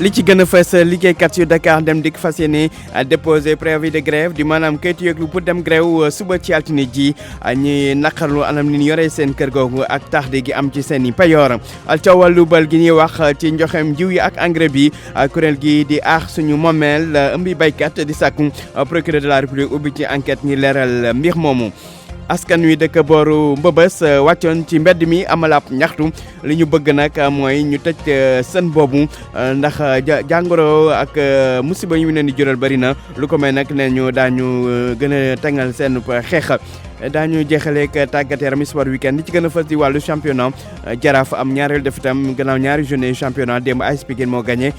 li ci gën a fës liggéeykat yu Dakar Dem Dikk fas yéene déposé préavis de grève di maanaam kayitu yëglu pour dem grève suba ci altine ji ñi naqarlu anam ni ñu yore seen kër googu ak taxde gi am ci seen i payoor ca wàllu bal gi ñuy wax ci njoxem jiw yi ak engrais bi kuréel gi di aar suñu moomeel ëmbi baykat di sàkku procureur de la république ubbi ci enquête ñi leeral mbir moomu. askan wi dëkk booru Mbëbës wàccoon ci mbedd mi amalab ñaxtu li ñu bëgg nag mooy ñu tëj sën boobu ndax jàngoro ak musiba yu leen di jural bari na lu ko may nag ne ñu daañu gën a tengal seen xeex daañu jeexaleeg tàggat yaram sport weekend li ci gën a fës di wàllu championnat Jaraaf am ñaareelu def itam gannaaw ñaari journée championnat démb AS Pikine moo gagné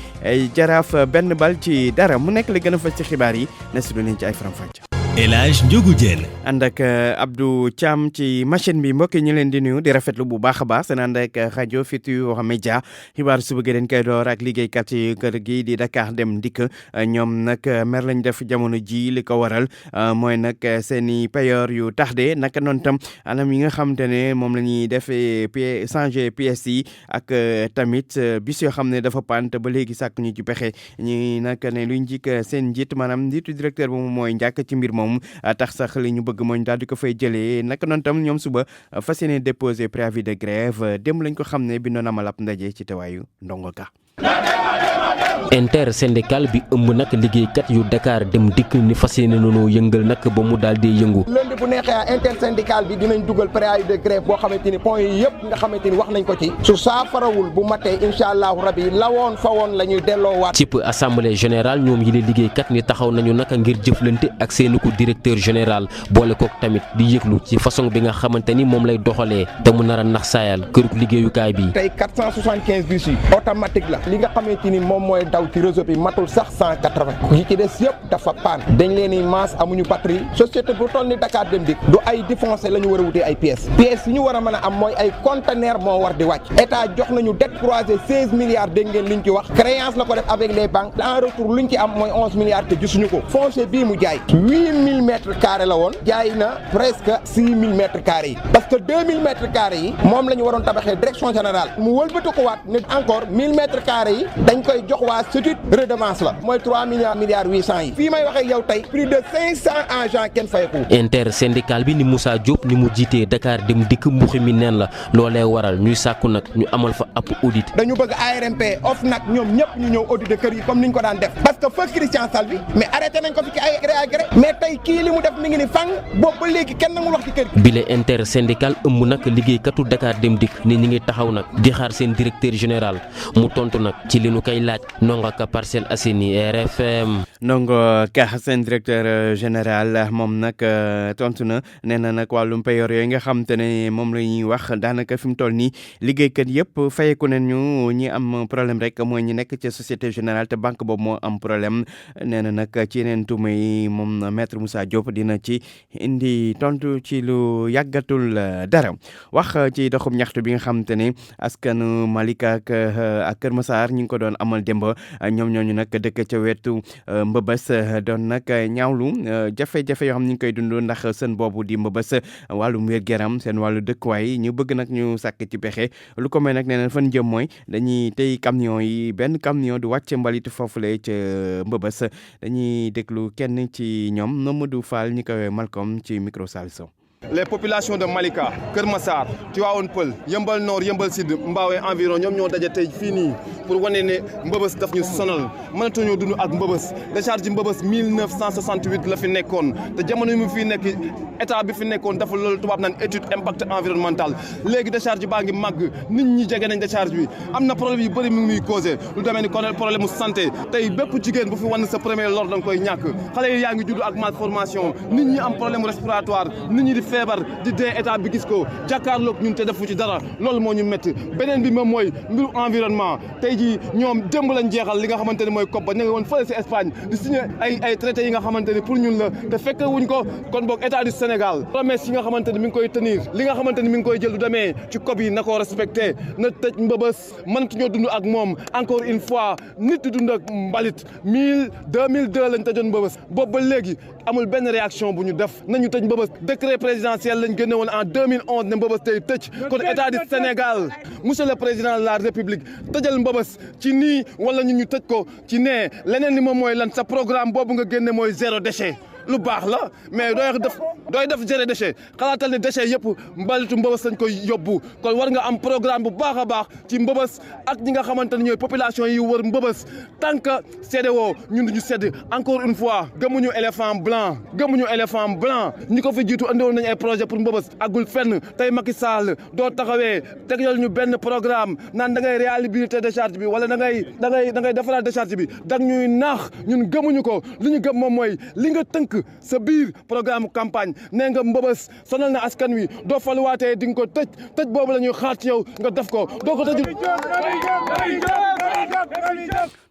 Jaraaf benn bal ci dara mu nekk li gën a fës ci xibaar yi ne si lu leen ci ay faram-fàcce. El Hadj Ndiogou Diène ànd ak Abdou Thiam ci machine bi mbokk yi ñu leen di nuyu di rafetlu bu baax a baax seen ànd ak rajo Futurs Médias xibaar suba gi dañ koy door ak liggéeykat yi kër gi di Dakar Dem Dikk ñoom nag mer lañ def jamono ji li ko waral mooy nag seen i payoor yu taxde naka noonu tam anam yi nga xamante ne moom la ñuy defee changer pièces yi ak tamit bis yoo xam ne dafa pante ba léegi sàkk ñu ci pexe ñi nag ne luy njëkk seen njiit maanaam njiitu directeur bi moom mooy njàkk ci mbir moom tax sax li ñu bëgg mooy daal di ko fay jëlee naka noonu tam ñoom suba fas yéene déposé préavis de grève démb lañ ko xam ne bi noon amal ab ndaje ci teewaayu Ndongo Ka. intersyndical bi ëmb nag liggéeykat yu Dakar Dem Dikk ni fas yéene noonu yëngal nag ba mu daal di yëngu. lundi bu neexee intersyndical bi dinañ dugal préavis de grève boo xamante ni point yi yëpp nga xamante ni wax nañ ko ci. su saafarawul bu matee incha allahu rabi lawoon fa woon la ñuy delloowaat. cib assemblée générale ñoom yi liggéeykat ni taxaw nañu naka ngir jëflante ak seeni ko directeur général boole kook tamit di yëglu ci façon bi nga xamante ni moom lay doxalee te mu nar a nax saayal këruk liggéeyukaay bi. tey 475 bus yi automatique la li nga xamante ni moom mooy daw ci réseau bi matul sax 180 yi ci des yëpp dafa paan dañ leen ni masse amuñu batterie société bu toll ni Dakar Dem Dikk du ay défoncé la ñu war a wutee ay pièces yi ñu war a mën a am mooy ay conteneur moo war di wàcc état jox nañu dette croisée 16 milliards dégg ngeen liñ ci wax créance la ko def avec les banques en retour luñ ci am mooy 11 milliards te gisuñu ko foncier bii mu jaay 8000 mètres carrés la woon jaay na presque 6000 mètres carrés yi parce que 2000 mètres carrés yi moom la ñu waroon tabaxee direction générale mu wëlbati ko waat ne encore 1000 mètres carrés yi dañ koy jox waa statut redevance la mooy 3 milliards 800 yi fii may waxee yow tey plus de 500 agents kenn fayeku. intersyndical bi ni Moussa Diop ni mu jiitee Dakar Dem Dikk mbuxi mi neen la loolee waral ñuy sàkku nag ñu amal fa ab audit. dañu bëgg ARMP OFNAC ñoom ñëpp ñu ñëw audit kër yi comme niñ ko daan def parce que feu Christian Sall bi mais arrêté nañ ko fi ci ay gré à gré mais tey kii li mu def mi ngi ni fang boobu ba léegi kenn nangul wax ci kër gi. bile intersyndical ëmb nag liggéeykatu Dakar Dem Dikk ni ñi ngi taxaw nag di xaar seen directeur général mu tontu nag ci li nu koy laaj Ndongo Ka Parcelles Assainies RFM. Ndongo Ka seen directeur général moom nag tontu na nee na nag wàllum payoor yooyu nga xam te ne moom la ñuy wax daanaka fi mu toll nii liggéeykat yëpp fayeku nañu ñi am problème rek mooy ñi nekk ci société générale te banque boobu moo am problème nee na nag ci yeneen tuuma yi moom maître Moussa Diop dina ci indi tontu ci lu yàggatul dara wax ci doxum ñaxtu bi nga xam te ne askanu Malika ak Kër Massar ñu ngi ko doon amal démb ñoom ñooñu nag dëkk ca wetu Mbëbës doon nag ñaawlu jafe-jafe yoo xam ñu ngi koy dund ndax seen boobu di Mbëbës wàllum wér-gu-yaram seen wàllu dëkkuwaay ñu bëgg nag ñu sàkk ci pexe lu ko may nag nee na fan jëm mooy dañuy tey camion yi benn camion du wàcc mbalit foofule ca Mbëbës dañuy déglu kenn ci ñoom Mamadou Fall ñi koy Malcolm ci micro Salso. Les populations de Malika, Kër Massar, Tivaouane Peulh, Yeumbeul Nord, Yeumbeul Sud, Mbao environ ñoom ñoo daje tey fii nii pour wane ne Mbëbës daf ñu sonal mënatuñoo dund ak Mbëbës décharge Mbëbës 1968 la fi nekkoon te jamono yi mu fi nekk état bi fi nekkoon dafa loolu tubaab naan étude impact environnemental léegi décharge baa ngi màgg nit ñi jege nañ décharge bi am na problème yu bëri mi ngi muy causé lu demee ni problème mu santé tey bépp jigéen bu fi wan sa premier lor da nga koy ñàkk xale yi yaa ngi judd ak malformation nit ñi am problème respiratoire nit ñi di feebar di dee état bi gis ko jàkkaarloog ñun te defu ci dara loolu moo ñu métti beneen bi moom mooy mbiru environnement tey jii ñoom démb lañ jeexal li nga xamante ne mooy COP ba ñu ngi woon fële si Espagne di signé ay traités yi nga xamante ne pour ñun la te fekk wuñ ko kon boog état du Sénégal promesse yi nga xamante ne mi ngi koy tenir li nga xamante ne mi ngi koy jël du demee ci COP yi na ko respecté na tëj Mbëbës mënatuñoo dund ak moom encore une fois nit di dund ak mbalit 2002 lañ tëjoon Mbëbës boobu ba léegi amul benn réaction bu ñu def nañu tëj Mbëbës décret présidentielle lañ génne woon en 2011 ne Mbëbës tey tëj kon état du Sénégal monsieur le président de la république tëjal Mbëbës ci nii wala ñun ñu tëj ko ci nee leneen li moom mooy lan sa programme boobu nga génne mooy zéro déchet lu baax la mais dooy def zéro déchet xalaatal ne déchet yëpp mbalitu Mbëbës lañ koy yóbbu kon war nga am programme bu baax a baax ci Mbëbës ak ñi nga xamante ne ñooy population yi wër Mbëbës tant que CEDEAO ñun duñu sedd encore une fois gëmuñu éléphant blanc ñi ko fi jiitu andiwoon nañu ay projet pour Mbëbës agul fenn tey Macky Sall doo taxawee tegal ñu benn programme naan da ngay réhabiliter décharge bi wala da ngay defaraat décharge bi dag ñuy naax ñun gëmuñu ko li ñu gëm moom mooy li nga tënk sa biir programme campagne nee nga Mbëbës sonal na askan wi doo faluwaatee di nga ko tëj boobu la ñuy xaar ci yow nga def ko doo ko tëjul.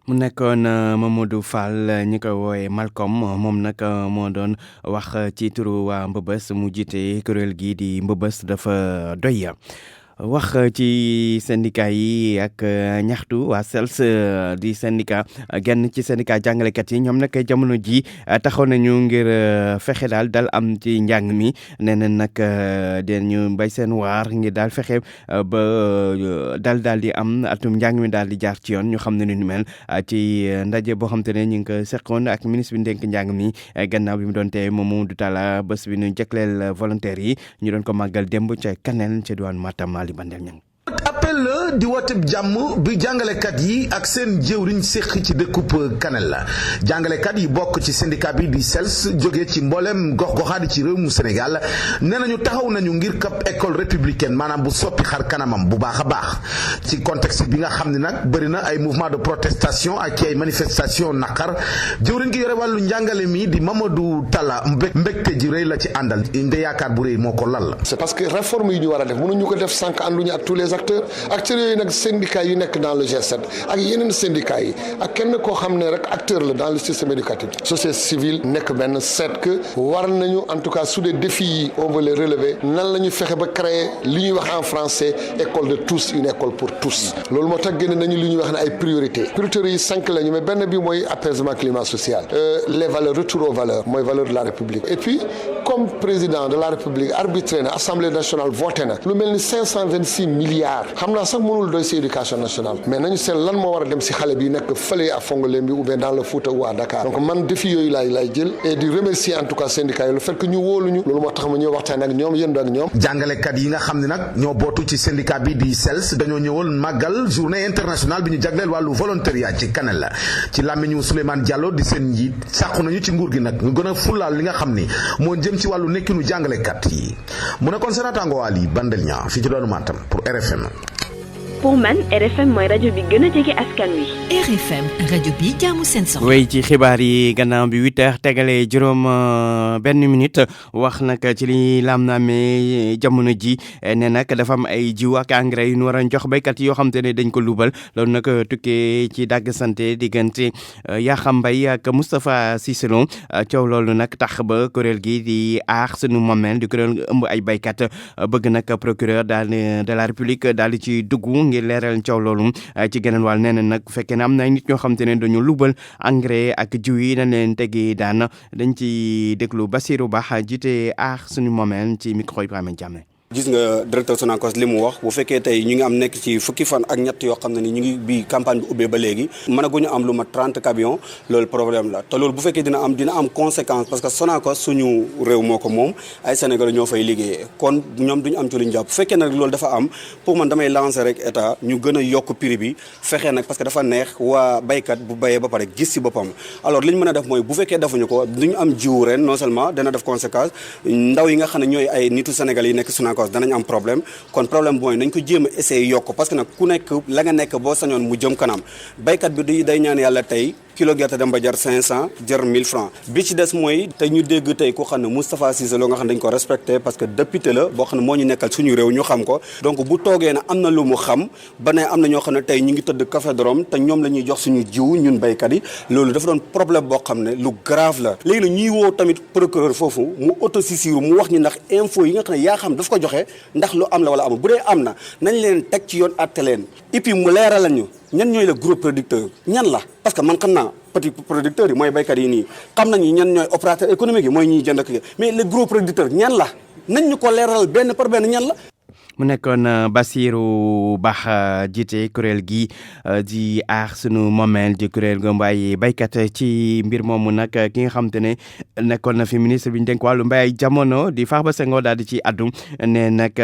mu nekkoon Mamadou Fall ñi ko wooye Malcolm moom nag moo doon wax ci turu waa Mbëbës mu jiite kuréel gi di Mbëbës dafa doy wax ci syndicat yi ak ñaxtu waa SELS di syndicat genn ci syndicat jàngalekat yi ñoom nag jamono ji taxaw nañu ngir fexe daal am ci njàng mi nee na nag dañu bay seen waar ngir daal fexe ba daal di am atum njàng mi daal di jaar ci yoon ñu xam ne ni mel ci ndaje boo xam te ne ñu ngi ko seqoon ak ministre bi dénk njàng mi gannaaw bi mu doon tee Mamadou Talla bés bi ñu jagleel volontaires yi ñu doon ko màggal démb ca Kanel ca diwaan Matam li bandel ñang appel la di wooteb jàmm bi jàngalekat yi ak seen jëwriñ séq ci dëkkub Kanel la jàngalekat yi bokk ci syndicat bi di SELS jóge ci mboolem gox-goxaadi ci réew mu Sénégal nee nañu taxaw nañu ngir kap école républicaine maanaam bu soppi xar kanamam bu baax a baax ci contexte bi nga xam ne nag bëri na ay mouvement de protestation ak ay manifestation naqar jëwriñ gi yore wàllu njàngale mi di Mamadou Talla mbégte ji rëy la ci àndal nde yaakaar bu rëy moo ko lal. C'est parce que réforme yi ñu war a def mënuñu ko def sànq ànduñu ak tous les acteurs yooyu nag syndicats yi nekk dans le G7 ak yeneen syndicats yi ak kenn koo xam ne rek acteur la dans le système éducatif société civile nekk benn seet que war nañu en tout cas sous des défis yi on veut les relever nan la ñu fexe ba créer li ñuy wax en français école de tous une école pour tous loolu moo tax génne nañu li ñuy wax ne ay priorités yi 5 lañu mais benn bi mooy apaisement climat social les valeurs retour aux valeurs mooy valeur de la République et puis comme président de la République arbitré na Assemblée nationale voté na lu mel ni 526 milliards xam naa sax mënul doy si éducation nationale mais nañu seet lan moo war a dem si xale bi nekk fële à Fongolembi ou bien dans le Fouta ou à Dakar donc man défi yooyu laay jël et di remercier en tout cas syndicats yi le fait que ñu wóoluñu loolu moo tax ma ñëw waxtaan ak ñoom yëndu ak ñoom. jàngalekat yi nga xam ne nag ñoo bootu ci syndicat bi di SELS dañoo ñëwoon màggal journée internationale bi ñu jagleel wàllu volontariat ci Kanel la ci làmmiñu Souleymane Diallo di seen njiit sàqu nañu ci nguur gi nag ñu gën a fulaal li nga xam ni moo jëm ci wàllu nekkinu jàngalekat yi mu nekkoon seen naataango Waly Bandel ñaa fii ci doonu Matam pour RFM. pour man RFM mooy rajo bi gën a jege askan wi. RFM rajo bi jaamu seen soxla. wéy ci xibaar yi gannaaw bi 8h tegalee juróom benn minute wax nag ci li laam naamee jamono ji ne nag dafa am ay jiw ak engrais yu ñu war a jox béykat yoo xam te ne dañ ko lubal loolu nag tukkee ci dàgg santé diggante Yakham Mbaye ak Moustapha Cissé Lo coow loolu nag tax ba kuréel gi di aar sunu moomeel di kuréel ëmb ay béykat bëgg nag procureur daal de la République daal di ci dugg ngir leeral coow loolu ci geneen wàll nee na nag bu fekkee ne am na ay nit ñoo xam te ne dañu lubal engrais ak jiw yi dañ leen tegi daan dañ ci déglu Bassirou Ba jiite aar suñu moomeel ci micro Ibrahima Diame. gis nga directeur Sonacos li mu wax bu fekkee tey ñu ngi am nekk ci fukki fan ak ñett yoo xam ne ni ñu ngi bi campagne bi ubbee ba léegi mënaguñu am lu ma 30 camions loolu problème la te loolu bu fekkee dina am conséquence parce que Sonacos suñu réew moo ko moom ay Sénégalais ñoo fay liggéeyee kon ñoom duñu am ci luñu jàpp bu fekkee nag loolu dafa am pour man damay lancer rek état ñu gën a yokk prix bi fexee nag parce que dafa neex waa baykat bu bayee ba pare gis ci boppam alors li ñu mën a def mooy bu fekkee defuñu ko duñu am jiwu ren non seulement dana def conséquence ndaw yi nga xam ne ñooy ay nitu Sénégal yi nekk Sonacos danañ am problème kon problème mooy nañ ko jéem a essayer yokk parce que nag ku nekk la nga nekk boo sañoon mu jëm kanam baykat bi day ñaan yàlla tey kilo gerte dem ba jar 500 jar 1000 francs bi ci des mooy tey ñu dégg tey ku xam ne Moustapha Cissé Lo nga xam ne dañ ko respecté parce que député la boo xam ne moo ñu nekkal suñu réew ñu xam ko donc bu toogee ne am na lu mu xam ba ne am na ñoo xam ne tey ñu ngi tëdd café de Rome te ñoom la ñuy jox suñu jiw ñun baykat yi loolu dafa doon problème boo xam ne lu grave la léegi nag ñuy woo tamit procureur foofu mu autosaisir mu wax ñi ndax info yi nga xam ne yaa xam daf ko joxe ndax lu am la wala amul bu dee am na nañ leen teg ci yoon àtte leen et puis mu leeral ñu ñan ñooy le gros producteur ñan la parce que man xam naa petit producteurs yi mooy baykat yi nii xam nañu ñan ñooy opérateur économique yi mooy ñuy jënd ak mais le gros producteur ñan la nañ ñu ko leeral benn par benn ñan la. mu nekkoon Bassirou Ba jiite kuréel gi di aar sunu moomeel di kuréel gu mbay baykat ci mbir moomu nag ki nga xam te ne nekkoon na fi ministre bi ñu dénk wàllu mbay ay jamono di Farba Senghor daal di ci addu ne nag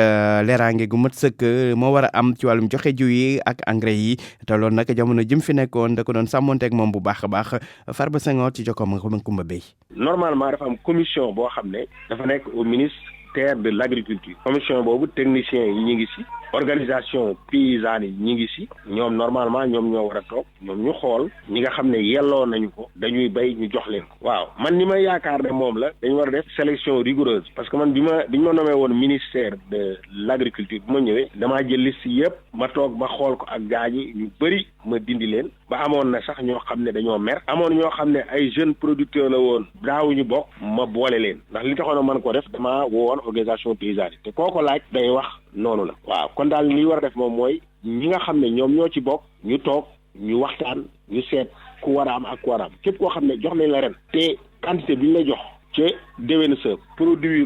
leeraange gu mat sëkk moo war a am ci wàllum joxe jiw yi ak engrais yi te loolu nag jamono jëm fi nekkoon da ko doon sàmmonteeg moom bu baax a baax Farba Senghor ci jokkoom ak Kumba Bey. Normalement dafa am commission boo xam ne dafa nekk au ministre de l'agriculture. Commission boobu techniciens yi ñi ngi ci, organisation paysanne yi ñi ngi ci, ñoom normalement ñoom ñoo war a toog ñoom ñu xool ñi nga xam ne yelloo nañu ko dañuy bay ñu jox leen ko. waaw man ni ma yaakaar ne moom la dañu war a def sélection rigoureuse parce que man bi ñu ma nommé woon ministère de l'agriculture bu ma ñëwee damaa jël liste yëpp ma toog ma xool ko ak gaañi ñu bëri ma dindi leen ba amoon na sax ñoo xam ne dañoo mer amoon ñoo xam ne ay jeunes producteurs la woon daawuñu bokk ma boole leen ndax li taxoon man ko def damaa woon organisation paysanne te kooko laaj day wax noonu la. waaw kon daal li war a def moom mooy ñi nga xam ne ñoom ñoo ci bokk ñu toog ñu waxtaan ñu seet ku war a am ak ku war a am képp koo xam ne jox nañ la ren te quantité bi ñu la jox ca déwén sa produire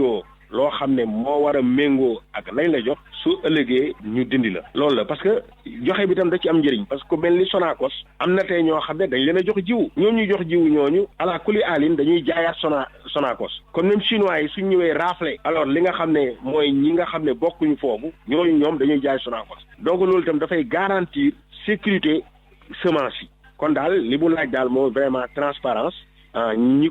loo xam ne moo war a méngoo ak nañ la jox su ëllëgee ñu dindi la loolu la parce que joxe bi tam da ci am njëriñ parce que mel ni Sonacos am na tey ñoo xam ne dañ leen a jox jiwu ñoom ñuy jox jiwu ñooñu ala kuli alin dañuy jaayaat Sonacos kon même chinois yi suñ ñëwee rafle alors li nga xam ne mooy ñi nga xam ne bokkuñu foofu ñooñu ñoom dañuy jaay Sonacos donc loolu itam dafay garantir sécurité semence yi kon daal li mu laaj daal moo vraiment transparence ñi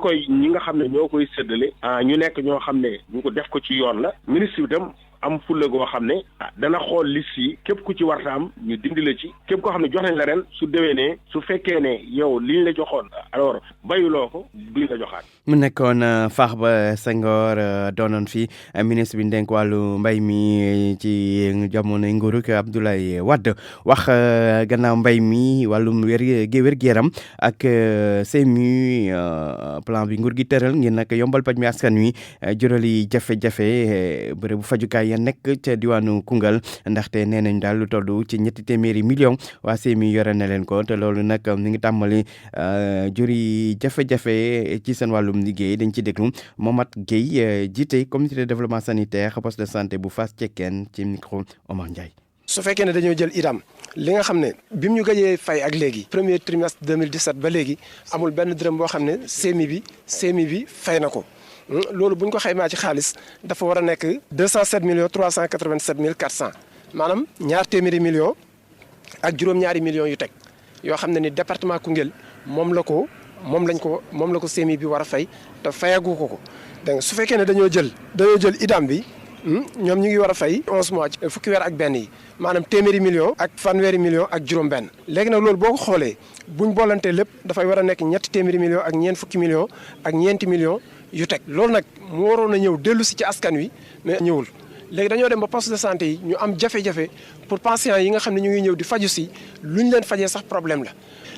nga xam ne ñoo koy séddale ñu nekk ñoo xam ne ñu ko def ko ci yoon la ministre bi tam am fulla goo xam ne dana xool liste yi képp ku ci warta am ñu dindi la ci képp koo xam ne jox nañ la ren su déwénee su fekkee ne yow liñ la joxoon alors bayuloo ko duñ la joxaat. mu nekkoon Farba Senghor doonoon fi ministre bi dénk wàllu mbay mi ci jamono nguurug Abdoulaye Wade wax gannaaw mbay mi wàllum wér-gu-yaram ak CMU plan bi nguur gi tëral ngir nag yombal paj mi askan wi jurali jafe-jafe bërëb bu fajukaay ya nekk ca diwaanu Koungheul ndaxte nee nañ daal lu toll ci 300 millions waa CMU yore na leen ko te loolu nag ñu ngi tàmbali juri jafe-jafe ci seen wàllum liggéey dañ ci déglu Momat Gueye jiite comité de développement sanitaire poste de santé bu Fass Cekkeen ci micro Omar Ndiaye. su fekkee ne dañoo jël IDAM li nga xam ne bi mu ñu gëjee fay ak léegi premier trimestre 2017 ba léegi amul benn dërëm boo xam ne CMU bi fay na ko. loolu bu ñu ko xaymaa ci xaalis dafa war a nekk 207 millions 387 mille 400 maanaam 200 millions ak juróom-ñaari millions yu teg yoo xam ne ni département Koungheul moom la ko CMU bi war a fay te fayagu ko donc su fekkee ne dañoo jël IDAM bi ñoom ñu ngi war a fay 11 mois ci fukki weer ak benn yi maanaam 100 millions ak fanweeri millions ak juróom-benn. léegi nag loolu boo ko xoolee buñ boolantee lépp dafay war a nekk 300 millions ak ñeent fukki millions ak ñeenti millions. yu teg loolu nag mu waroon a ñëw dellu si ci askan wi mais ñëwul léegi dañoo dem ba poste de santé yi ñu am jafe-jafe pour patients yi nga xam ne ñu ngi ñëw di faju si lu ñu leen fajee sax problème la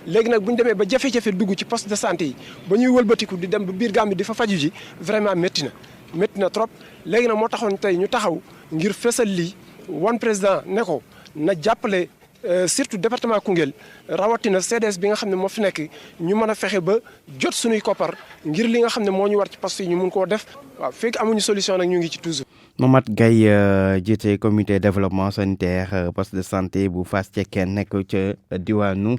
léegi nag bu ñu demee ba jafe-jafe dugg ci poste de santé yi ba ñuy wëlbatiku di dem ba biir Gàmbi di fa faju ji vraiment métti na trop léegi nag moo taxoon tey ñu taxaw ngir fësal lii wan président ne ko na jàppale surtout département Koungheul rawatina CDS bi nga xam ne moo fi nekk ñu mën a fexe ba jot suñuy koppar ngir li nga xam ne moo ñu war ci poste yi ñu mun koo def waaw fekk amuñu solution nag ñu ngi ci toujours. Momat Gaye jiite comité développement sanitaire poste de santé bu Fass Cekkeen nekk ca diwaanu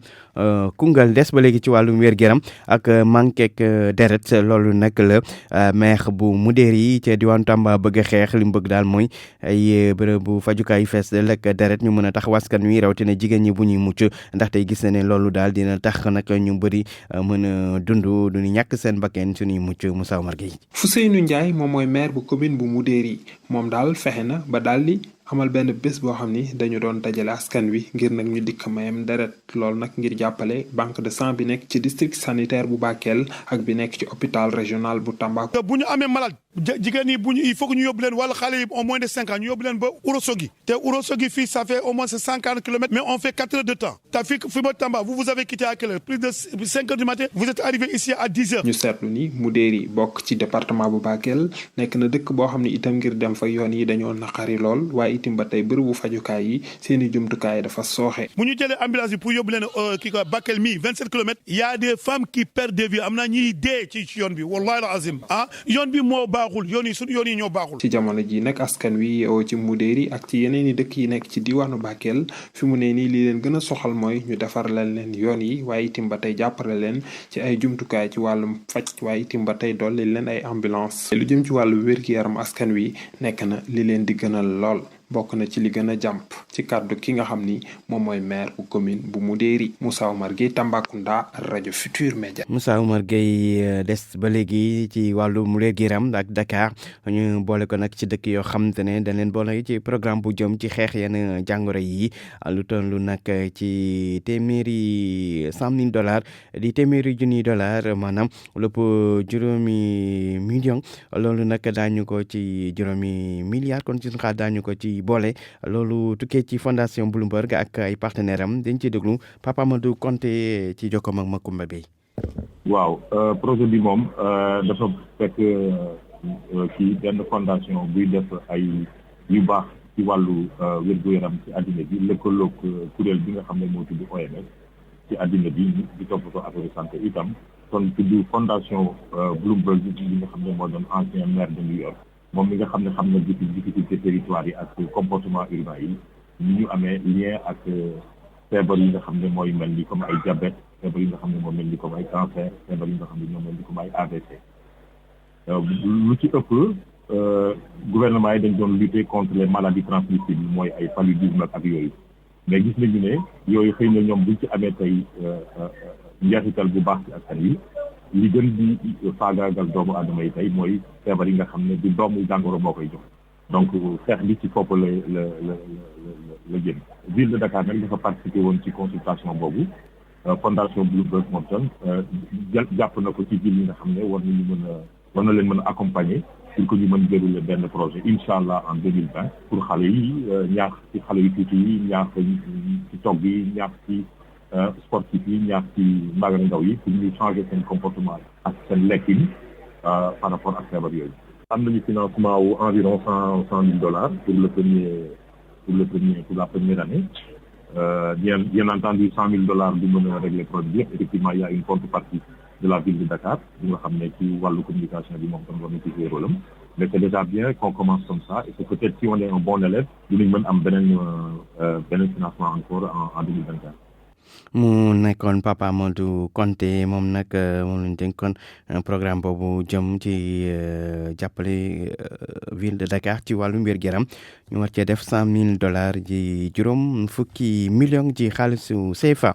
Koungheul des ba léegi ci wàllum wér-gu-yaram ak manquek deret loolu nag la maire bu Mudéeri ca diwaanu Tamba bëgg a xeex li mu bëgg daal mooy ay bërëb bu fajukaay fees lekk deret ñu mën a tax waskan wi rawatina jigéen ñi bu ñuy mucc ndaxte gis na ne loolu daal dina tax nag ñu bëri mën a dund du ñu ñàkk seen bakkan suñuy mucc Moussa Omar Gueye. Fousseynou Ndiaye moom mooy maire bu commune bu Mudéeri moom daal fexe na ba daal di amal benn bés boo xam ni dañu doon dajale askan wi ngir nag ñu dikk mayam deret loolu nag ngir jàppale banque de sang bi nekk ci district sanitaire bu Bakel ak bi nekk ci hôpital régional bu Tamba. bu ñu amee malade jigéen ñi il faut que ñu yóbbu leen wala xale yi au moins de 5 ans ñu yóbbu leen ba Ourossogui te Ourossogui fii ça fait au moins 140 kilomètres mais on fait 4 heures de temps te fi ma Tamba vous avez quitté à quelle heure plus de 5 heures du matin vous êtes arrivé ici à 10 heures. ñu seetlu ni Mudéeri bokk ci département bu Bakel nekk na dëkk boo xam ne itam ngir dem fa yoon yi dañoo naqari lool waaye itam ba tey bërëbu fajukaay yi seen i jumtukaay dafa sooxe. bu ñu jëlee ambulance yi pour yóbbu leen kii ko Bakel mi 27 kilomètres y a des femmes qui perdent des vies am na ñuy dee ci yoon bi wallahi al azim yoon bi moo baax baaxul yoon yi ñoo baaxul. ci jamono ji nag askan wi yeewoo ci Mudéeri ak ci yeneen i dëkk yi nekk ci diwaanu Bakel fi mu ne nii li leen gën a soxal mooy ñu defar leen yoon yi waaye itam ba tey jàppale leen ci ay jumtukaay ci wàllum faj waaye itam ba tey dolli leen ay ambulance lu jëm ci wàllu wér-gi-yaram askan wi nekk na li leen di gënal lool. bokk na ci li gën a jàmp ci kàddu ki nga xam ni moom mooy maire bu commune bu Mudéeri Moussa Oumar Gueye Tambacounda rajo Futur Média. Moussa Oumar Gueye des ba léegi ci wàllu wér-gu-yaram ak Dakar ñu boole ko nag ci dëkk yoo xamante ne dañ leen boole ci programme bu jëm ci xeex yenn jàngoro yi lu toll nag ci téeméeri $100,000 di téeméeri junniy dollar maanaam lépp juróomi million loolu nag daañu ko ci juróomi milliard kon ci suñu xaar daañu ko ci boole loolu tukkee ci fondation Bloomberg ak ay partenaire am dañ ci déglu Papa Amadou Konté ci jokkoom ak Makumba Bey. waaw projet bi moom dafa fekk ci benn fondation buy def ay yu baax ci wàllu wér-gu-yaram ci àddina bi lëkkaloog kuréel bi nga xam ne moo tudd OMS ci àddina bi di toppatoo affaire santé itam kon tudd fondation Bloomberg bi nga xam ne moo doon ancien maire de New York moom mi nga xam ne xam na difficulté territoire yi ak comportement urbain yi ni ñu amee lien ak feebar yi nga xam ne mooy mel ni comme ay diabète feebar yi nga xam ne moo mel ni comme ay cancer feebar yi nga xam ne ñoo mel ni comme ay AVC lu ci ëpp gouvernement yi dañ doon lutter contre les maladies transmissibles mooy ay paludisme ak yooyu mais gis nañu ne yooyu xëy na ñoom buñ ci amee tey njeexital bu baax ci askan wi li gën di faagaagal doomu aadama yi tey mooy feebar yi nga xam ne du doomu jàngoro moo koy jox donc xeex bi ci foofu la jëm ville de Dakar nag dafa participer woon ci consultation boobu fondation Bloomberg moom tam jàpp na ko ci ville yi nga xam ne war na leen mën a accompagner pour que ñu mën dérouler benn projet incha allah en 2020 pour xale yi ñaax ci xale yu tuuti yi ñaax ci togg yi ñaax ci sportif yi ñaax ci mbaga ndaw yi pour ñu changer seen comportement ak seen lekkin par rapport ak feebar yooyu. am nañu financement wu environ $100,000 pour la première année. Bien entendu, $100,000 du mën a régler problème yëpp. Effectivement, il y a une contrepartie de la ville de Dakar bi nga xam ne ci wàllu communication bi moom tam war na ci jouer rôle am. Mais c'est déjà bien qu'on commence comme ça et c'est peut-être si on est un bon élève dinañ mën am beneen financement encore en 2024. mu nekkoon Papa Amadou Konté moom nag moom lañ dénkoon programme boobu jëm ci jàppale ville de Dakar ci wàllu wér-gu-yaram ñu war cee def $100,000 ji juróom fukki million ci xaalisu CFA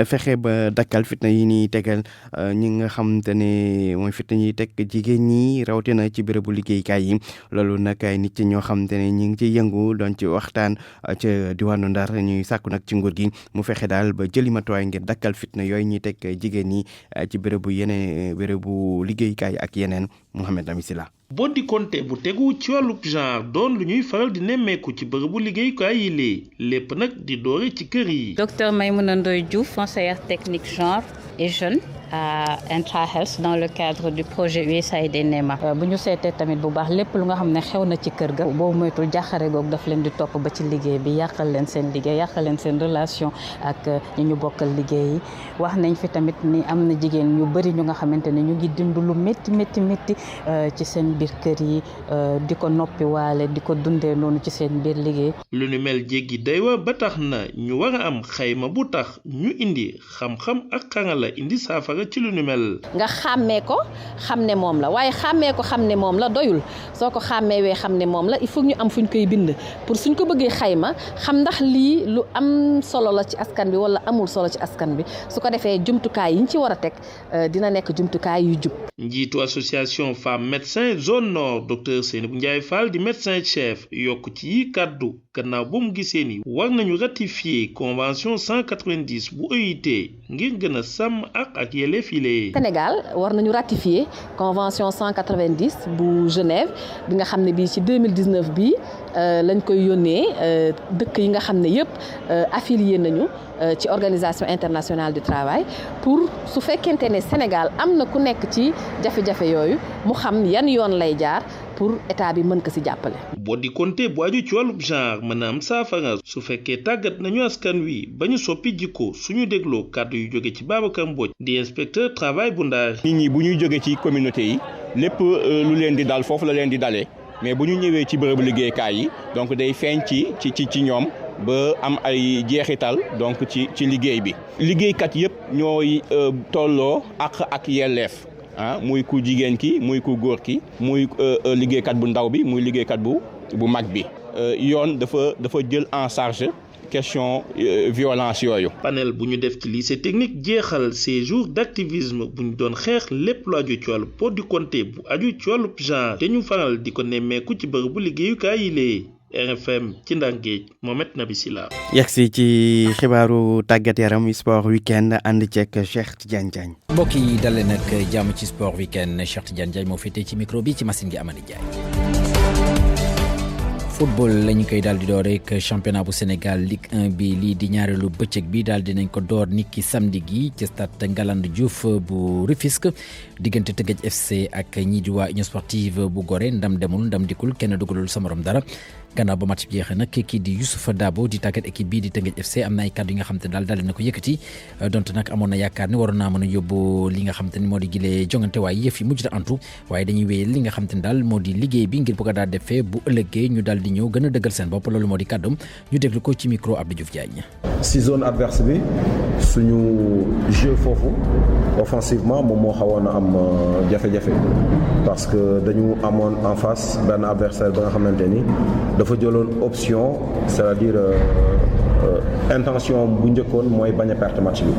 fexe ba dakkal fitna yi ni tegal ñi nga xamante ne mooy fitna yi teg jigéen ñi rawatina ci bérébu liggéeykaay yi loolu nag ay nit ñoo xamante ne ñi ngi ciy yëngu doon ci waxtaan ca diwaanu Ndar ñuy sàkku nag ci nguur gi mu fexe daal ba jëli matuwaay ngir dakkal fitna yooyu ñuy teg jigéen ñi ci bérébu liggéeykaay ak yeneen Mouhamed Amisila. Boddi Konté bu tegu ci wàllub genre doon lu ñuy faral di nemmeeku ci bërëbu liggéeyukaay yi lépp nag di doore ci kër yi. Docteur Maïmouna Ndoye Diouf, conseillère technique genre et jeune à Intra Health dans le cadre du projet USAID NEMA. bu ñu seetee tamit bu baax lépp lu nga xam ne xew na ci kër ga boobu moytul jàqare goog daf leen di topp ba ci liggéey bi yàqal leen seen liggéey yàqal leen seen relation ak ñi ñu bokkal liggéey yi wax nañ fi tamit ni am na jigéen ñu bëri ñu nga xamante ne ñu ngi dund lu métti ci seen biir kër yi di ko noppi waale di ko dundee noonu ci seen biir liggéey. lu ñu mel jéggi day wa ba tax na ñu war a am xayma bu tax ñu indi xam-xam ak xarala indi saafara ci lu ñu mel. nga xàmmee ko xam ne moom la waaye xàmmee ko xam ne moom la doyul soo ko xàmmeewee xam ne moom la il faut ñu am fuñ koy bind pour suñ ko bëggee xayma xam ndax lii lu am solo la ci askan bi wala amul solo ci askan bi su ko defee jumtukaay yi ñu ci war a teg dina nekk jumtukaay yu jub. njiitu association femmes médecins zone nord docteur Seynabou Ndiaye Fall di médecin chef yokk ci yi kàddu gannaaw ba mu gisee ni war nañu ratifier convention 190 bu OIT ngir gën a sàmm ak yelleef yi. Sénégal war nañu ratifier convention 190 bu Genève bi nga xam ne bii ci 2019 bii lañ koy yónnee dëkk yi nga xam ne yëpp affilié nañu ci organisation internationale du travail pour su fekkente ne Sénégal am na ku nekk ci jafe-jafe yooyu mu xam yan yoon lay jaar pour état bi mën ko ci jàppale. Boddi Konté bu aju ci wàllub genre mën a am saafara su fekkee tàggat nañu askan wi ba ñu soppi jikko suñu dégloo kàddu yu jóge ci Babacar Mbodj di inspecteur travail bu Ndar. nit ñi bu ñuy jóge ci communauté yi lépp lu leen di dal foofu la leen di dalee mais bu ñu ñëwee ci bërëbu liggéeykaay yi donc day feeñ ci ñoom ba am ay jeexital donc ci liggéey bi. liggéeykat yëpp ñooy tolloo ak yelleef muy ku jigéen ki muy ku góor ki muy liggéeykat bu ndaw bi muy liggéeykat bu mag bi. yoon dafa jël en charge question violence yooyu. panel bu ñu def ci lycée technique jeexal ces jours d'activisme bu ñu doon xeex lépp lu aju ci wàllu pot di compter bu aju ci wàllu genre te ñu faral di ko nemmeeku ci bërëb bu liggéeyukaay yi lee. RFM ci Ndangéej Mohamed Nabi Sila. yegsi ci xibaaru tàggat yaram sport weekend ànd ceeg Cheikh Tidiane Diagne. mbokk yi dalee nag jàmm ci sport weekend Cheikh Tidiane Diagne moo féetee ci micro bi ci machine gi Amady Diagne. football lañu koy daal di door rek championnat bu Sénégal Ligue 1 bi lii di ñaareelu bëccëg bi daal dinañ ko door niki samedi gi ci stade Ngalandou Diouf bu Rufisque diggante Teungueth FC ak ñii di waa Union Sportive bu Gorée ndam demul ndam dikul kenn dugalul sa morom dara. gannaaw ba match bi jeexee nag kii di Youssoufa Dabo di tàggat équipe bii di Teungueth FC am na ay kàddu yi nga xam te ne daal na ko yëkkati donte nag amoon na yaakaar ne waroon naa mën a yóbbu li nga xam te ne moo di gilee jongante waaye yëf yi mujj na antu waaye dañuy wéyal li nga xam te ne daal moo di liggéey bi ngir bëgg a daal defee bu ëllëgee ñu daal di ñëw gën a dëggal seen bopp loolu moo di kàddum ñu déglu ko ci micro Abdou Diouf Diagne. si zone adverse bi suñu jeu foofu offensivement moom moo xawoon a am jafe-jafe parce que dañu amoon en face benn adversaire ba nga xamante ni dafa jëloon option c'est-à-dire intention bu njëkkoon mooy bañ a perte match bi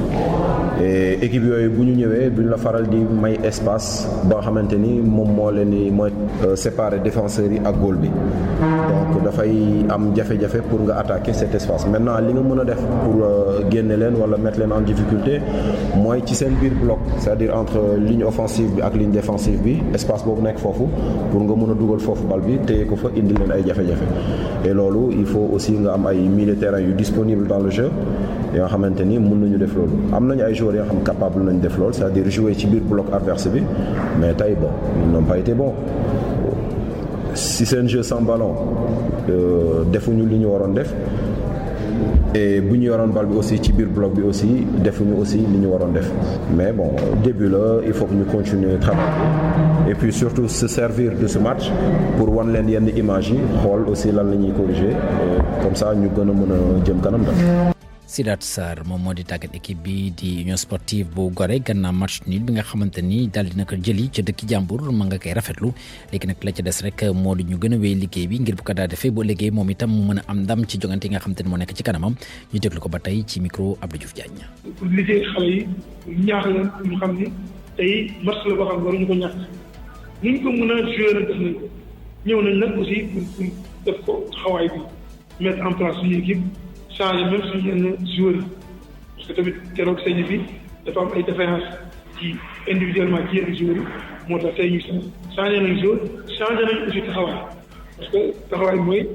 et équipe yooyu bu ñu ñëwee duñ la faral di may espace ba nga xamante ni moom moo leen di mooy séparer défenseurs yi ak goal bi donc dafay am jafe-jafe pour nga attaquer cet espace maintenant li nga mën a def pour génne leen wala mettre leen en difficulté mooy ci seen biir bloc c'est-à-dire entre ligne offensive bi ak ligne défensive bi espace boobu nekk foofu pour nga mën a dugal foofu bal bi téye ko fa indi leen ay jafe-jafe et loolu il faut aussi nga am ay milieu de terrain yu disponible dans le jeu yoo xamante ni mën nañu def loolu am nañu ay joueurs yoo xam capable nañu def loolu c'est-à-dire jouer ci biir bloc adverse bi mais tey bon ils n'ont pas été bons si seen jeu sans ballon defuñu li ñu waroon def et bu ñu yoroon bal bi aussi ci biir bloc bi aussi defuñu aussi li ñu waroon def mais bon début la il faut que ñu continuer travailler et puis surtout se servir de ce match pour wan leen yenn images yi xool aussi lan la ñuy corriger comme ça ñu gën a mën a jëm kanam daal. Sidaat Sarr moom moo di tàggat équipe bi di Union Sportive bu Gorée gannaaw match nul bi nga xamante ni daal dina ko jëli ca dëkki jàmbur ma nga koy rafetlu léegi nag la ca des rek moo di ñu gën a wéy liggéey bi ngir bu ko daa defee boo liggéey moom itam mu mën a am ndam ci jongante yi nga xamante ni moo nekk ci kanamam ñu déglu ko ba tey ci micro Abdou Diouf Diagne. pour liggéey xale yi ñaax leen ñu xam ni tey match la boo xam waruñu ko ñàkk ñu ko mën a jouer nag def nañ ko ñëw nañ nag aussi pour def ko xawaay bi mettre en place suñu équipe changer même suñu yenn joueurs yi parce que tamit keroog sañ bi dafa am ay différence ci individuellement ci yenn joueurs yi moo tax tey ñu changé nañ joueur changé nañ aussi taxawaay parce que taxawaay mooy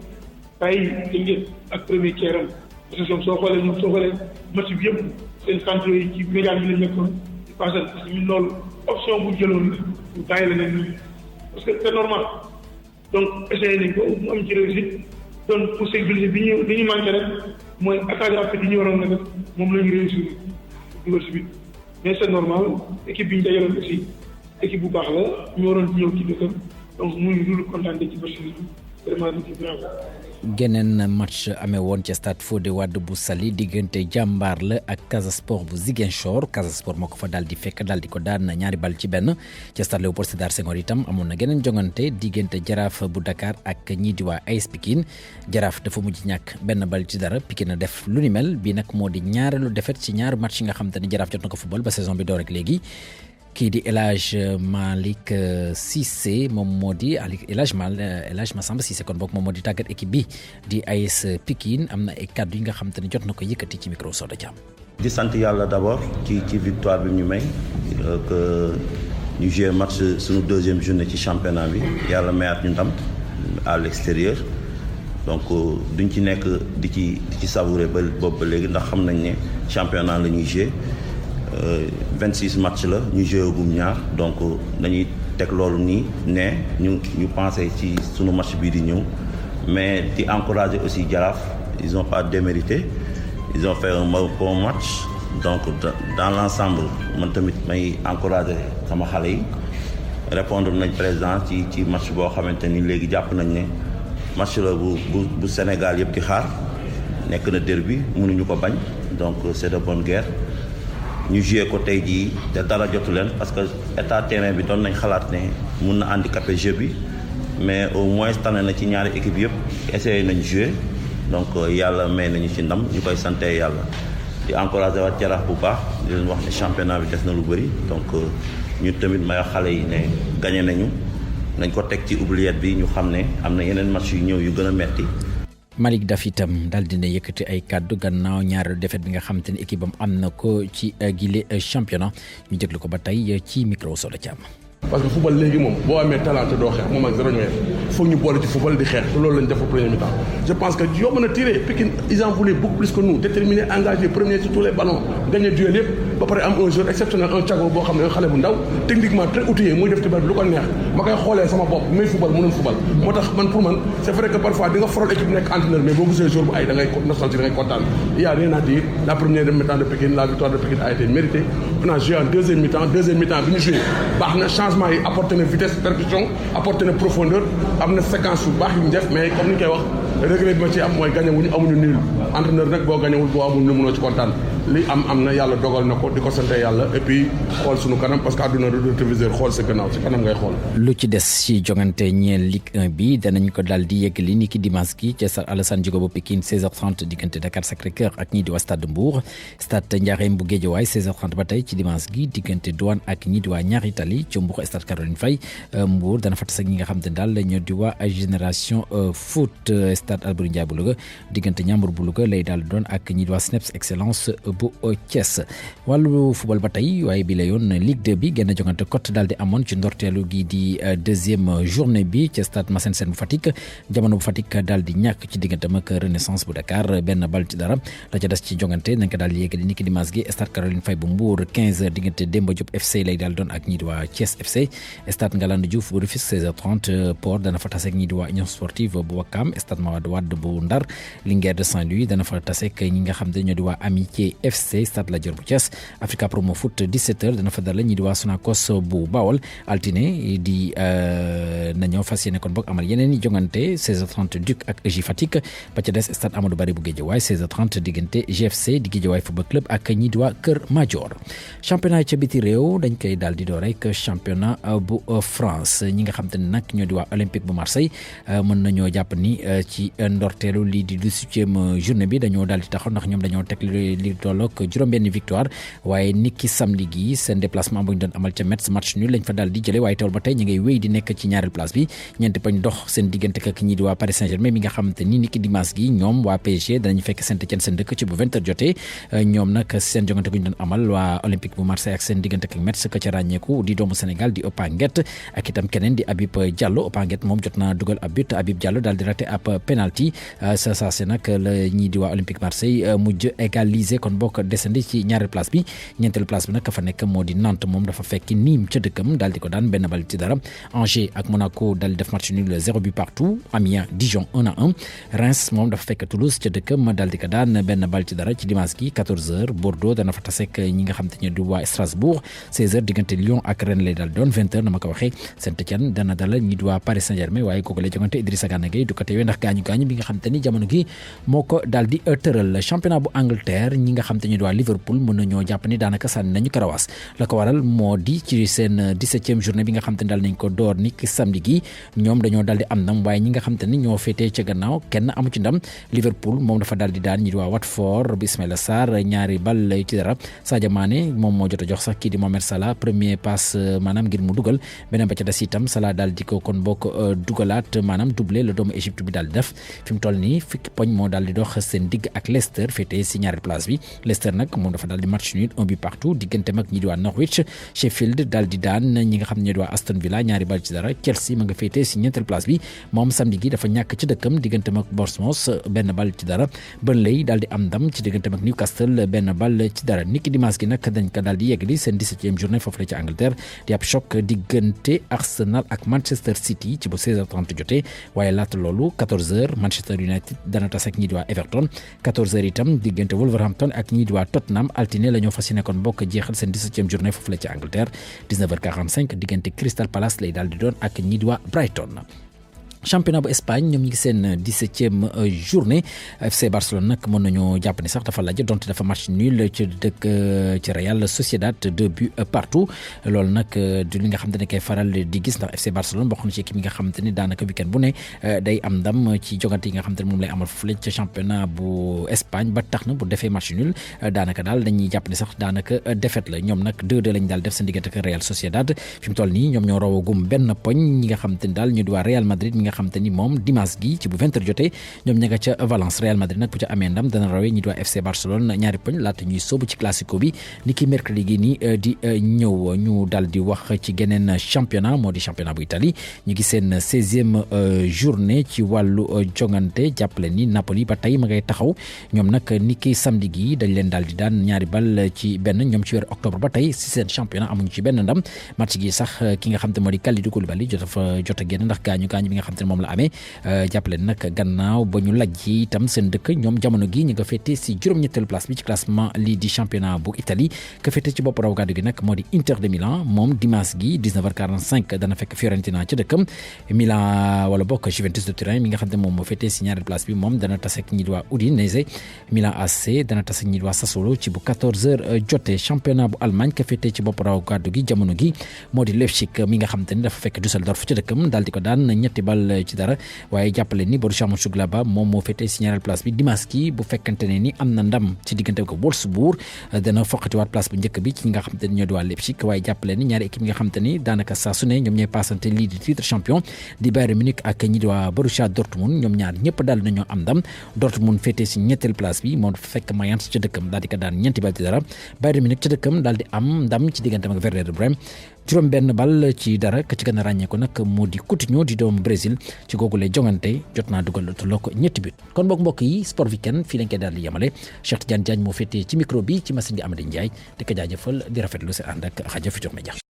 bàyyi Teungueth ak premier tiers am parce que soo xoolee match bi yëpp seen centre yi ci médiane bi lañ nekkoon di passé parce que ñun loolu option bu jëloon la ñu bàyyi la ne nii parce que c'est normal donc essayé nañ ko mu am ci réussite donc pour sécuriser bi ñu manqué rek mooy attaque rapide yi ñu waroon na def moom la ñu réussir dugal si biir mais c'est normal équipe bi ñu dajaloon aussi équipe bu baax la ñu waroon ñëw ci dëkkam donc mu ngi dul kontaan ci match bi vraiment di ci bravo. geneen match amee woon ca stade Fodé Wade bu Saly diggante jàmbaar la ak Casa Sport bu Ziguinchor Casa Sport moo ko fa daal di fekk daal di ko daan ñaari bal ci benn ca stade Léopold Sédar Senghor itam amoon na geneen jongante diggante Jaraaf bu Dakar ak ñii di waa AS Pikine Jaraaf dafa mujj ñàkk benn bal ci dara Pikine na def lu ni mel bii nag moo di ñaareelu défaite ci ñaari match yi nga xam te ne Jaraaf jot na ko football ba saison bi door rek léegi kii di El Hadj Malick Cissé moom moo di El Hadj Massamba Cissé kon boog moom moo di tàggat équipe bi di AS Pikine am na ay kàddu yi nga xam te ne jot na ko yëkkati ci micro Soda Thiam. di sant yàlla d'abord ci victoire bi ñu may que ñu joué match suñu deuxième journée ci championnat bi yàlla mayaat ñu ndam à l'extérieur donc duñ ci nekk di ci savourer ba boobu ba léegi ndax xam nañ ne championnat la ñuy joué. 26 matchs la ñu joué gum ñaar donc dañuy teg loolu nii ne ñu pensé ci sunu match bii di ñëw mais di encourager aussi Jaraaf ils ont pas démérité ils ont fait un bon match donc dans l'ensemble man tamit may encourager sama xale yi répondre nañ président ci match boo xamante ni léegi jàpp nañ ne match la bu Sénégal yëpp di xaar nekk na derby mënuñu ko bañ donc c'est de bonne guerre ñu joué ko tey jii te dara jotu leen parce que état terrain bi doon nañ xalaat ne mun na handicapé jeu bi mais au moins tane na ci ñaari équipe yëpp essayé nañ jouer donc yàlla may nañu ci ndam ñu koy sante yàlla di encouragé waat Jaraaf bu baax di leen wax ne championnat bi des na lu bëri donc ñu tamit may xale yi ne gagné nañu nañ ko teg ci oubliette bi ñu xam ne am na yeneen match yu ñëw yu gën a metti. Malick Daf itam daal dina yëkkati ay kàddu gannaaw ñaareelu défaite bi nga xamante ne équipe am na ko ci gile championnat ñu jéglu ko ba tey ci micro Soda Thiam. parce que football léegi moom boo amee talent te doo xeex moom ak zéro ñëwee foog ñu boole ci football di xeex te loolu lañ def au premier mi-temps je pense que yoo mën a tiré Pikine ils en voulaient beaucoup plus que nous déterminés engagés premiers sur tous les ballons gagné duel yëpp ba pare am un joueur exceptionnel un Thiago boo xam ne xale bu ndaw techniquement très outillé muy def ci bal bi lu ko neex ma koy xoolee sama bopp muy football mënul football moo tax man pour man c'est vrai que parfois di nga foral équipe nekk entraîneur mais boo gisee jour bu ay da ngay nostalgie da ngay kontaan il y a rien à dire la première mi-temps de Pikine la victoire de Pikine a été méritée on a joué en deuxième mi-temps bi ñu joué baax na changement yi apporté na vitesse percussion apporté na profondeur am na séquence bu baax yu ñu def mais comme ni ñu koy wax regret bi ma ci am mooy gagné wuñu amuñu nul entraîneur nag boo gagné wul boo amul lu mënoo ci kontaan li am na yàlla dogal na ko di ko sante yàlla et puis xool suñu kanam parce que àdduna rétroviseur xool sa gannaaw si kanam ngay xool. lu ci des ci jongante ñeel Ligue 1 bi danañ ko daal di yeggali ni ki dimanche gi ca stade Alassane Djigo bu Pikine 16h30 diggante Dakar Sacré-Cœur ak ñii di waa stade Mbour stade Ndiarème bu Guédiawaye 16h30 ba tey ci dimanche gi diggante Douane ak ñii di waa Ñaari Tali ci Mbour stade Caroline Faye Mbour dana fa tas ak ñi nga xam te daal ñoo di waa Génération Foot stade Albouri Ndiaye bu Louga diggante Ñambur bu Louga lay daal doon ak ñii di waa SNEPS Excellence bu Thiès wàllu football ba tey waaye bi la yoon Ligue 2 bi genn jongante cote daal di amoon ci ndorteelu gi di deuxième journée bi ci stade Massène Sène bu Fatick jamono bu Fatick daal di ñàkk ci digganteem ak Renaissance bu Dakar benn bal ci dara la ca des ci jongante nañ ko daal di yeggali ni ki dimanche gi stade Caroline Faye bu Mbour 15h diggante Demba Diop FC lay daal doon ak ñii di waa Thiès FC stade Ngalandou Diouf bu Rufisque 16h30 Port dana fa tase ak ñii di waa Union Sportive bu Ouakam stade Mawade Wade bu Ndar Linguère de Saint-Louis dana fa tase ak ñi nga xam ne ñoo di waa Amitié FC stade Lat Dior bu Thiès Africa Promo Foot 17h dana fa dalal ñi di waa Sonacos bu Bawol altine di nañoo fas yéene kon boog amal yeneen i jongante 16h30 Duc ak EJ Fatick ba ca des stade Amadou Barry bu Guédiawaye 16h30 diggante GFC di Guédiawaye Football Club ak ñi di waa Kër Madior championnat ca biti réew dañ koy daal di door rek championnat bu France ñi nga xam te ne nag ñoo di waa Olympique bu Marseille mën nañoo jàpp ni ci ndorteelu lii di 18e journée bi dañoo daal di taxaw ndax ñoom dañoo teg li tolloog juróom-benn victoire waaye niki samedi gi seen déplacement bu ñu doon amal ca Metz match nul lañ fa daal di jëlee waaye teewul ba tey ñu ngay wéy di nekk ci ñaareel place bi ñeenti poñ dox seen diggante ak ñii di waa Paris Saint-Germain mi nga xamante ni niki dimanche gi ñoom waa PSG danañu fekk Saint-Étienne seen dëkk ci bu 20h jotee ñoom nag seen jongante gu ñu doon amal waa Olympique bu Marseille ak seen diggante ak Metz ka ca ràññeeku di doomu Sénégal di Opanguet ak itam keneen di Habib Diallo Opanguet moom jot naa dugal ab but Habib Diallo daal di raté ab penalty sa saase nag la ñii di waa Olympique Marseille mujj égaliser kon bokk descendi ci ñaareel place bi ñeenteelu place bi nag fa nekk moo di Nantes moom dafa fekk Nîmes ca dëkkam daal di ko daan benn bal ci dara Angers ak Monaco daal di def match nul 0 but partout Amiens Dijon 1-1 Reims moom dafa fekk Toulouse ca dëkkam daal di ko daan benn bal ci dara ci dimanche gi 14h Bordeaux dana fa tasek ñi nga xam te ne du waa Strasbourg 16h diggante Lyon ak Rennes lay daal doon 20h na ma ko waxee Saint-Étienne dana dalal ñi di waa Paris Saint-Germain waaye kooku lay jongante Idrissa Gana Gueye du ko teewee ndax gaañu bi nga xam te ni jamono gi moo ko daal di tëral championnat bu Angleterre ñi nga xam te ñu di waa Liverpool mën nañoo jàpp ni daanaka sànni nañu karawaas la ko waral moo di ci seen 17e journée bi nga xam te ne daal nañ ko door ni samedi gi ñoom dañoo daal di am ndam waaye ñi nga xam te ni ñoo féetee ca gannaaw kenn amu ci ndam Liverpool moom dafa daal di daan ñi di waa Watford bu Ismaïla Sarr ñaari bal ci dara Sadio Mané moom moo jot a jox sax kii di Mohamed Salah premier passe maanaam ngir mu dugal beneen ba ca des itam Salah daal di ko kon bokk dugalaat maanaam doublé la doomu Égypte bi daal di def fi mu toll nii fukki poñ moo daal di dox seen digg ak Leicester féetee si ñaari place bi Leicester nag moom dafa daal di match nul 1 but partout diggante mag ñi di waa Norwich Sheffield daal di daan ñi nga xam ne ñoo di waa Aston Villa ñaari bal ci dara Chelsea ma nga féetee si ñeenteel place bi moom samedi gi dafa ñàkk ci dëkkam diggante mag Bournemouth benn bal ci dara Burnley daal di am ndam ci diggante mag Newcastle benn bal ci dara niki dimanche gi nag dañ ko daal di yeggali seen 17e journée foofu la ci Angleterre di ab choc diggante Arsenal ak Manchester City ci bu 16h30 jotee waaye laata loolu 14h Manchester United dana tas ak ñi di waa Everton 14h itam diggante Wolverhampton ak ak ñii di waa Tottenham altine la ñoo fas yéene kon bokk jeexal seen 17e journée foofu la ci Angleterre 19h45 diggante Crystal Palace lay daal di doon ak ñii di waa Brighton. championnat bu Espagne ñoom ñi ngi seen 17e journée FC Barcelone nag mën nañoo jàpp ni sax dafa laaj donte dafa match nul ci dëkk ci Real Sociedad 2 buts partout loolu nag du li nga xam te ne koy faral di gis ndax FC Barcelone bokk na ci équipe yi nga xam te ni daanaka weekend bu ne day am ndam ci jogante yi nga xam te ne moom lay amal foofu ci championnat bu Espagne ba tax na bu defee match nul daanaka daal dañuy jàpp ni sax daanaka défaite la ñoom nag 2-2 lañ daal def seen diggante ak Real Sociedad fi mu toll nii ñoom ñoo rawagum benn poñ ñi nga xam te ni daal ñu di waa Real Madrid xam te ni moom dimanche gi ci bu 20h jotee ñoom ña nga ca Valence Real Madrid nag bu ca amee ndam dana rawee ñi di waa FC Barcelone ñaari poñ laata ñuy sóobu ci classico bi ni ki mercredi gi nii di ñëw ñu dal di wax ci geneen championnat moo di championnat bu Italie ñu ngi seen 16e journée ci wàllu jongante jàppale ni Napoli ba tey ma ngay taxaw ñoom nag ni ki samedi gi dañ leen daal di daan ñaari bal ci benn ñoom ci weeru octobre ba tey si seen championnat amuñu ci benn ndam match gi sax ki nga xam te moo di Kalidou Koulibaly jot a génn ndax gaañu bi nga xam te ne moom la amee jàppale nag gannaaw ba ñu laj yi itam seen dëkk ñoom jamono gi ñu nga féete si juróom-ñetteelu place bi ci classement lii di championnat bu Italie ka féete ci bopp raw gàddu gi nag moo di Inter de Milan moom dimanche gi 19h45 dana fekk Fiorentina ca dëkkam Milan wala bokk Juventus de Turin mi nga xam ne moom moo féete si ñaareelu place bi moom dana tase ak ñi di waa Udinese Milan AC dana tase ak ñi di waa Sassuolo ci bu 14h jotee championnat bu Allemagne ka féete ci bopp raw gàddu gi jamono gi moo di Leipzig mi nga xam te ne dafa fekk Düsseldorf ca dëkkam daal di ko daan ñetti bal ci dara waaye jàppale ni Borussia Mönchengladbach moom moo féetee si ñaareel place bi dimanche gi bu fekkante ne ni am na ndam ci diggante ko Wolfsburg dana foqatiwaat place bu njëkk bi ci ñi nga xam te ne ñoo di waa Leipzig waaye jàppale ni ñaari équipe yi nga xam te ni daanaka saa su ne ñoom ñooy passante lii di titre champion di Bayern Munich ak ñi di waa Borussia Dortmund ñoom ñaar ñëpp daal nañoo am ndam Dortmund féetee si ñetteel place bi moo fekk Mayence ca dëkkam daal di ko daan ñeenti bal ci dara Bayern Munich ca dëkkam daal di am ndam ci diggante ak Werder Bremen juróom benn bal ci dara ka ci gën a ràññee ko nag moo di Coutinho di doomu Brésil ci googu lay jongante jot naa dugal lu tolloo ko ñetti but kon mbokk yi sport weekend fii lañ koy daal di yemale Cheikh Tidiane Diagne moo féetee ci micro bi ci machine bi Amady Ndiaye di ko jaajëfal di rafetlu si ànd ak rajo Futurs Médias